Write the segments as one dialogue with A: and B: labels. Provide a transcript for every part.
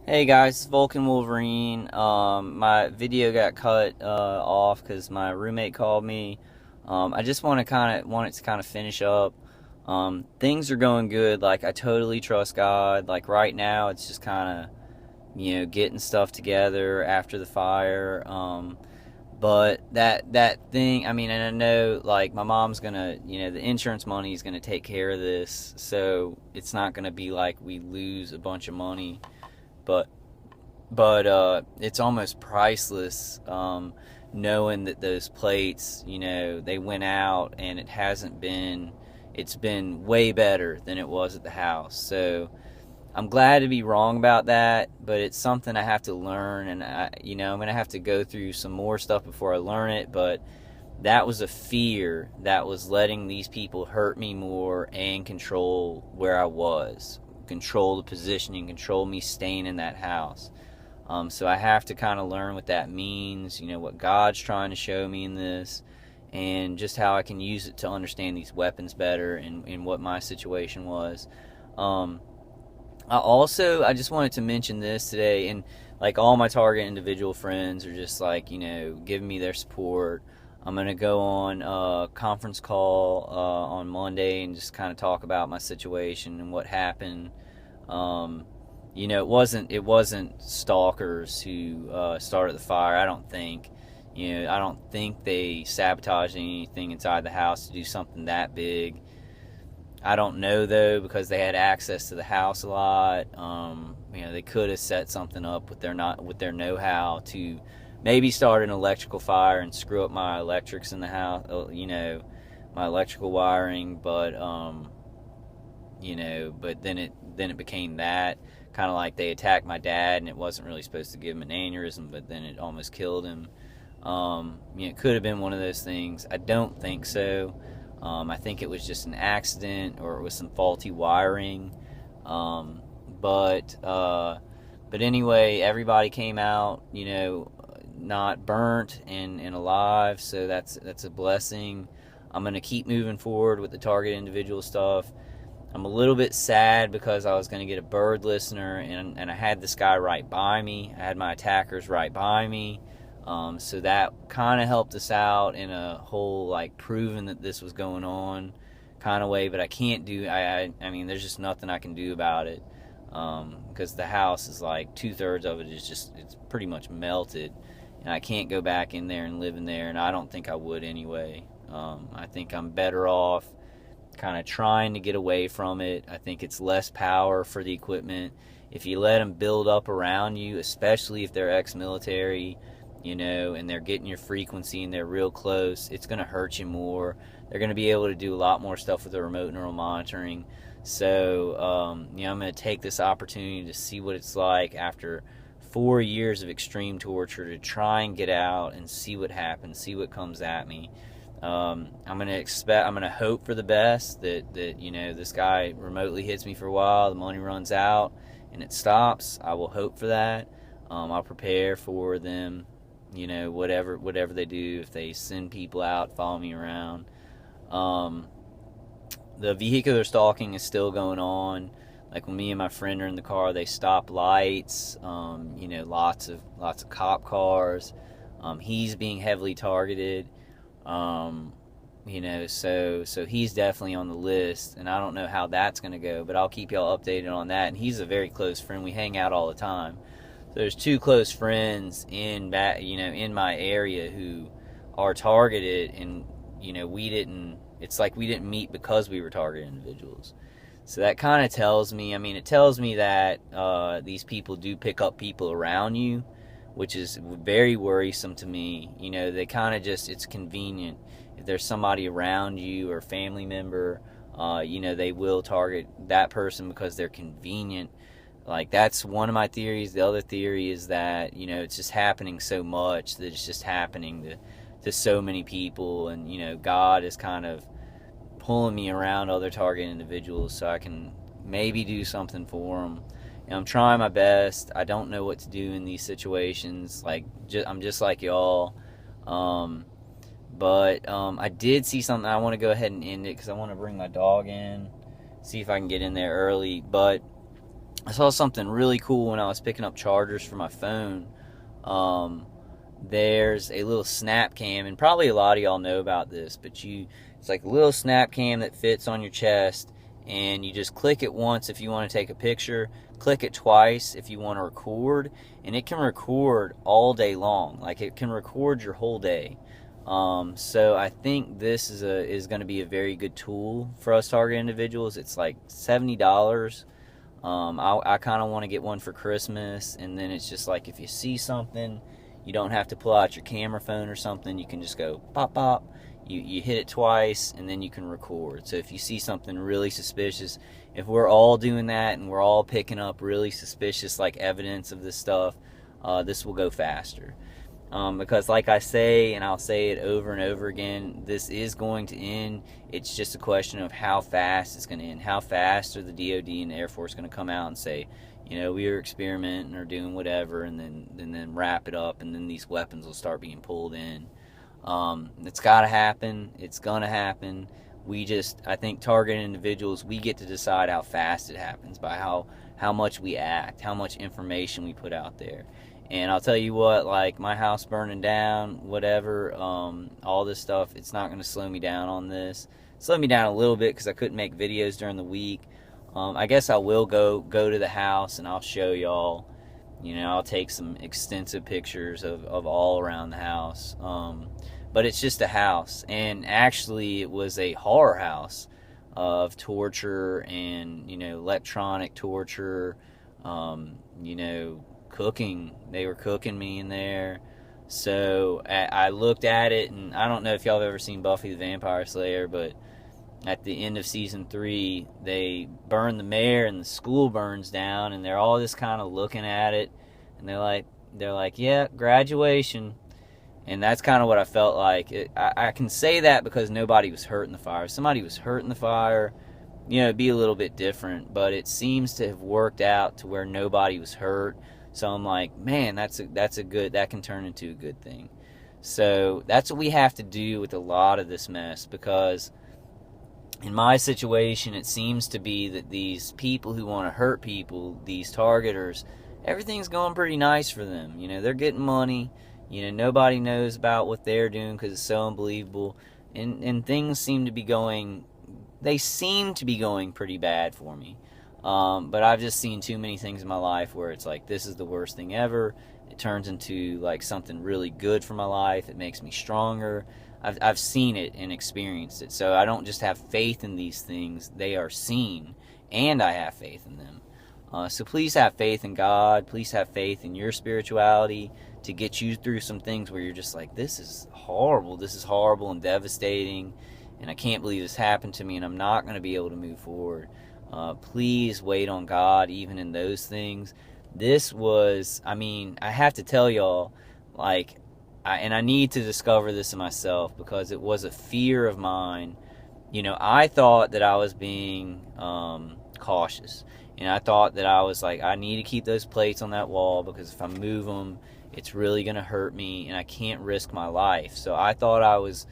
A: Hey guys, Vulcan Wolverine. My video got cut off because my roommate called me. I just want it to kind of finish up. Things are going good. Like I totally trust God. Like right now, it's just kind of getting stuff together after the fire. But that thing, I mean, and I know like my mom's gonna, the insurance money is gonna take care of this, so it's not gonna be like we lose a bunch of money. But it's almost priceless, knowing that those plates, they went out and it's been way better than it was at the house. So I'm glad to be wrong about that, but it's something I have to learn, and I'm gonna have to go through some more stuff before I learn it. But that was a fear that was letting these people hurt me more and control where I was, control the positioning, control me staying in that house. So I have to kind of learn what that means, what God's trying to show me in this, and just how I can use it to understand these weapons better and what my situation was. Um, I just wanted to mention this today, and like all my target individual friends are just like, giving me their support. I'm gonna go on a conference call on Monday and just kind of talk about my situation and what happened. Um, it wasn't stalkers who started the fire. I don't think. I don't think they sabotaged anything inside the house to do something that big. I don't know though, because they had access to the house a lot. They could have set something up with their not with their know-how to maybe start an electrical fire and screw up my electrics in the house. My electrical wiring, but then it became that kind of like they attacked my dad, and it wasn't really supposed to give him an aneurysm, but then it almost killed him. It could have been one of those things. I don't think so. I think it was just an accident, or it was some faulty wiring. Um, but anyway, everybody came out, not burnt and alive, so that's a blessing. I'm gonna keep moving forward with the target individual stuff. I'm a little bit sad because I was going to get a bird listener, and I had this guy right by me. I had my attackers right by me. So that kind of helped us out in a whole, like, proving that this was going on kind of way. But I can't do, I mean, there's just nothing I can do about it. Because the house is like 2/3 of it is just, it's pretty much melted. And I can't go back in there and live in there, and I don't think I would anyway. I think I'm better off kind of trying to get away from it. I think it's less power for the equipment. If you let them build up around you, especially if they're ex-military, and they're getting your frequency and they're real close, it's going to hurt you more. They're going to be able to do a lot more stuff with the remote neural monitoring. So, I'm going to take this opportunity to see what it's like after 4 years of extreme torture to try and get out and see what happens, see what comes at me. I'm gonna hope for the best, that this guy remotely hits me for a while, the money runs out, and it stops. I will hope for that. I'll prepare for them, whatever they do. If they send people out, follow me around. Um, the vehicular stalking is still going on. Like when me and my friend are in the car, they stop lights. Lots of cop cars. He's being heavily targeted. Um, so he's definitely on the list, and I don't know how that's going to go, but I'll keep y'all updated on that. And he's a very close friend. We hang out all the time. So there's two close friends in my area who are targeted, and we didn't. It's like we didn't meet because we were targeted individuals. So that kind of tells me. I mean, it tells me that these people do pick up people around you, which is very worrisome to me. They kind of just, it's convenient. If there's somebody around you or a family member, they will target that person because they're convenient. Like, that's one of my theories. The other theory is that, it's just happening so much that it's just happening to so many people. And, God is kind of pulling me around other target individuals so I can maybe do something for them. And I'm trying my best. I don't know what to do in these situations. Like, I'm just like y'all. Um, but I did see something. I want to go ahead and end it because I want to bring my dog in, see if I can get in there early. But I saw something really cool when I was picking up chargers for my phone. Um, there's a little snap cam, and probably a lot of y'all know about this, but it's like a little snap cam that fits on your chest, and you just click it once if you want to take a picture, click it twice if you want to record, and it can record all day long. Like, it can record your whole day. So I think this is going to be a very good tool for us target individuals. It's like $70. I kind of want to get one for Christmas, and then it's just like, if you see something, you don't have to pull out your camera phone or something. You can just go pop pop. You hit it twice, and then you can record. So if you see something really suspicious, if we're all doing that and we're all picking up really suspicious like evidence of this stuff, this will go faster. Because like I say, and I'll say it over and over again, this is going to end. It's just a question of how fast it's going to end. How fast are the DOD and the Air Force going to come out and say, we were experimenting or doing whatever, and then wrap it up, and then these weapons will start being pulled in. It's got to happen. It's going to happen. I think targeted individuals, we get to decide how fast it happens by how much we act, how much information we put out there. And I'll tell you what, like my house burning down, whatever, all this stuff, it's not going to slow me down on this. Slow me down a little bit because I couldn't make videos during the week. I guess I will go to the house and I'll show y'all. I'll take some extensive pictures of all around the house. But it's just a house. And actually, it was a horror house of torture and, electronic torture, cooking. They were cooking me in there. So I looked at it, and I don't know if y'all have ever seen Buffy the Vampire Slayer, but at the end of season 3, they burn the mayor and the school burns down, and they're all just kind of looking at it, and they're like, yeah, graduation. And that's kind of what I felt like. I can say that because nobody was hurt in the fire. If somebody was hurt in the fire, it'd be a little bit different, but it seems to have worked out to where nobody was hurt. So I'm like, man, that can turn into a good thing. So that's what we have to do with a lot of this mess, because in my situation, it seems to be that these people who want to hurt people, these targeters, everything's going pretty nice for them. They're getting money. Nobody knows about what they're doing because it's so unbelievable. And things seem to be going pretty bad for me. But I've just seen too many things in my life where it's like, this is the worst thing ever. It turns into like something really good for my life. It makes me stronger. I've seen it and experienced it. So I don't just have faith in these things. They are seen, and I have faith in them. So please have faith in God. Please have faith in your spirituality to get you through some things where you're just like, this is horrible. This is horrible and devastating, and I can't believe this happened to me, and I'm not going to be able to move forward. Please wait on God even in those things. I have to tell y'all, I need to discover this in myself because it was a fear of mine. I thought that I was being cautious, and I thought that I was like, I need to keep those plates on that wall because if I move them, it's really going to hurt me, and I can't risk my life. So I thought I was,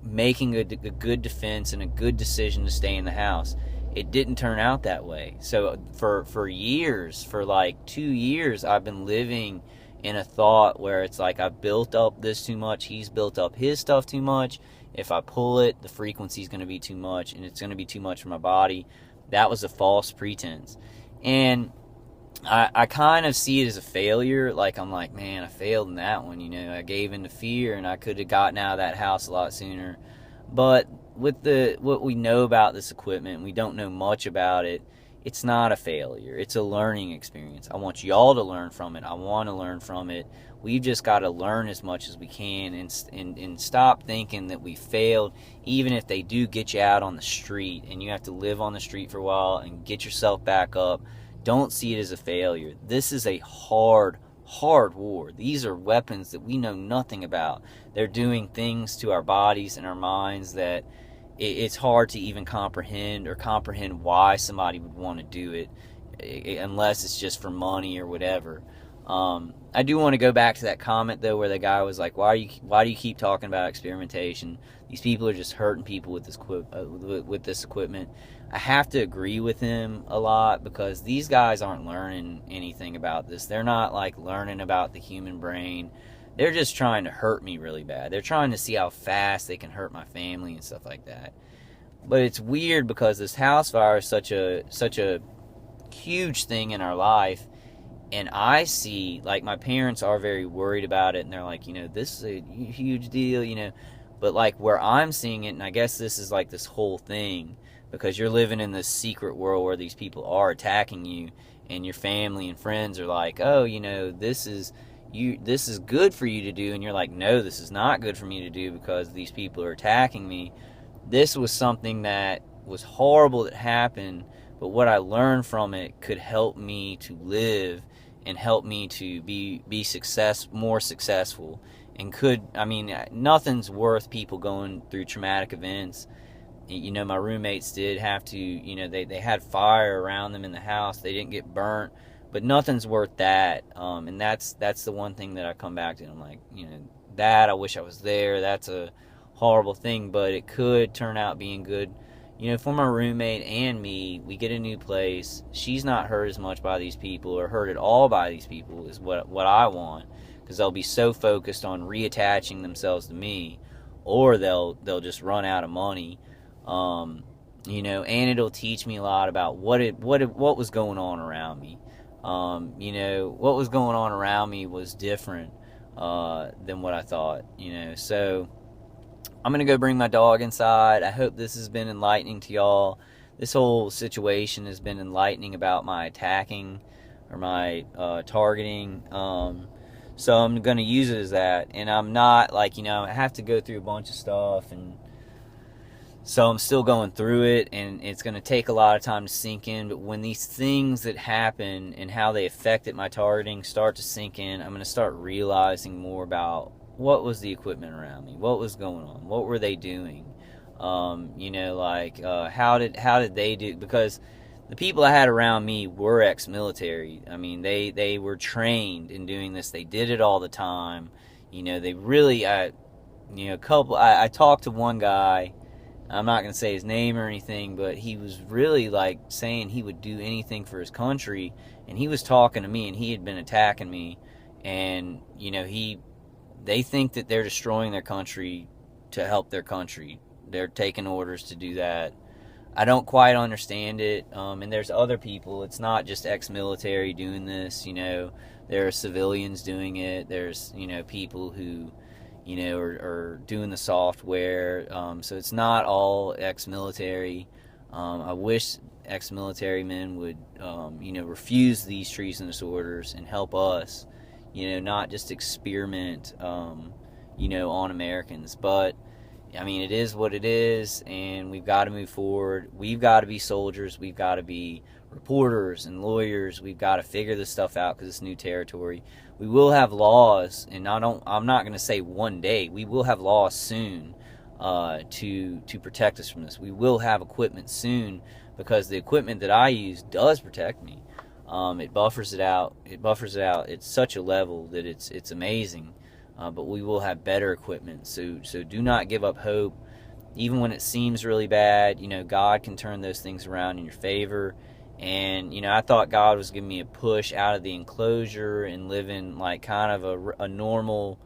A: making a good defense and a good decision to stay in the house. It didn't turn out that way. So for years, for like 2 years, I've been living in a thought where it's like, I've built up this too much, he's built up his stuff too much. If I pull it, the frequency is going to be too much, and it's going to be too much for my body. That was a false pretense. And I kind of see it as a failure. Like, I'm like, man, I failed in that one. I gave in to fear, and I could have gotten out of that house a lot sooner. But with what we know about this equipment, we don't know much about it. It's not a failure. It's a learning experience. I want y'all to learn from it. I want to learn from it. We've just got to learn as much as we can and stop thinking that we failed, even if they do get you out on the street and you have to live on the street for a while and get yourself back up. Don't see it as a failure. This is a hard war. These are weapons that we know nothing about. They're doing things to our bodies and our minds that it's hard to even comprehend why somebody would want to do it unless it's just for money or whatever. I do want to go back to that comment though, where the guy was like, why do you keep talking about experimentation? These people are just hurting people with this equipment. I have to agree with him a lot, because these guys aren't learning anything about this. They're not like learning about the human brain. They're just trying to hurt me really bad. They're trying to see how fast they can hurt my family and stuff like that. But it's weird because this house fire is such a huge thing in our life. And I see, like, my parents are very worried about it, and they're like, this is a huge deal, But, like, where I'm seeing it, and I guess this is, like, this whole thing, because you're living in this secret world where these people are attacking you, and your family and friends are like, oh, this is good for you to do, and you're like, no, this is not good for me to do because these people are attacking me. This was something that was horrible that happened, but what I learned from it could help me to live and help me to be more successful. And nothing's worth people going through traumatic events. My roommates did have to, they had fire around them in the house. They didn't get burnt, but nothing's worth that. And that's the one thing that I come back to. I'm like, that I wish I was there. That's a horrible thing, but it could turn out being good. For my roommate and me, we get a new place. She's not hurt as much by these people, or hurt at all by these people, is what I want, because they'll be so focused on reattaching themselves to me, or they'll just run out of money, and it'll teach me a lot about what was going on around me. What was going on around me was different than what I thought. So I'm going to go bring my dog inside. I hope this has been enlightening to y'all. This whole situation has been enlightening about my attacking or my targeting. So I'm going to use it as that. And I'm not like, I have to go through a bunch of stuff. And so I'm still going through it. And it's going to take a lot of time to sink in. But when these things that happen and how they affected my targeting start to sink in, I'm going to start realizing more about what was the equipment around me, what was going on, what were they doing, how did they do, because the people I had around me were ex-military. They were trained in doing this. They did it all the time. They really, I talked to one guy. I'm not going to say his name or anything, but he was really like saying he would do anything for his country, and he was talking to me, and he had been attacking me, and they think that they're destroying their country to help their country. They're taking orders to do that. I don't quite understand it. And there's other people. It's not just ex-military doing this. There are civilians doing it. There's, people who, are doing the software. So it's not all ex-military. I wish ex-military men would, refuse these treasonous orders and help us. Not just experiment, on Americans. But, it is what it is, and we've got to move forward. We've got to be soldiers. We've got to be reporters and lawyers. We've got to figure this stuff out because it's new territory. We will have laws, and I'm not going to say one day. We will have laws soon to protect us from this. We will have equipment soon, because the equipment that I use does protect me. It buffers it out. It's such a level that it's amazing. But we will have better equipment. So do not give up hope. Even when it seems really bad, God can turn those things around in your favor. And, I thought God was giving me a push out of the enclosure and living like kind of a normal,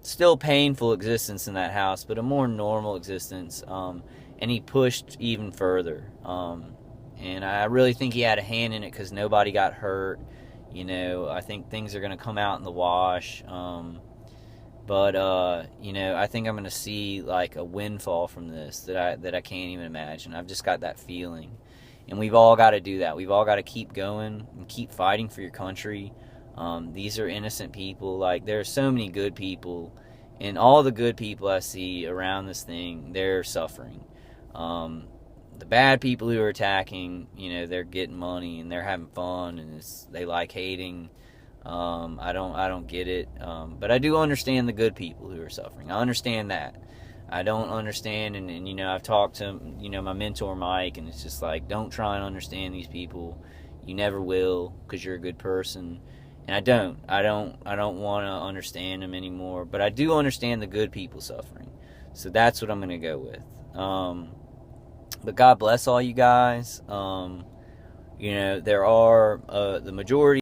A: still painful existence in that house, but a more normal existence. And he pushed even further. And I really think he had a hand in it because nobody got hurt. I think things are going to come out in the wash. But I think I'm going to see like a windfall from this that I can't even imagine. I've just got that feeling. And we've all got to do that. We've all got to keep going and keep fighting for your country. These are innocent people. Like, there are so many good people. And all the good people I see around this thing, they're suffering. The bad people who are attacking, they're getting money and they're having fun and they like hating. I don't get it. But I do understand the good people who are suffering. I understand that. I don't understand, and I've talked to, my mentor Mike, and it's just like, don't try and understand these people. You never will, because you're a good person. And I don't want to understand them anymore. But I do understand the good people suffering. So that's what I'm going to go with. But God bless all you guys. There are the majority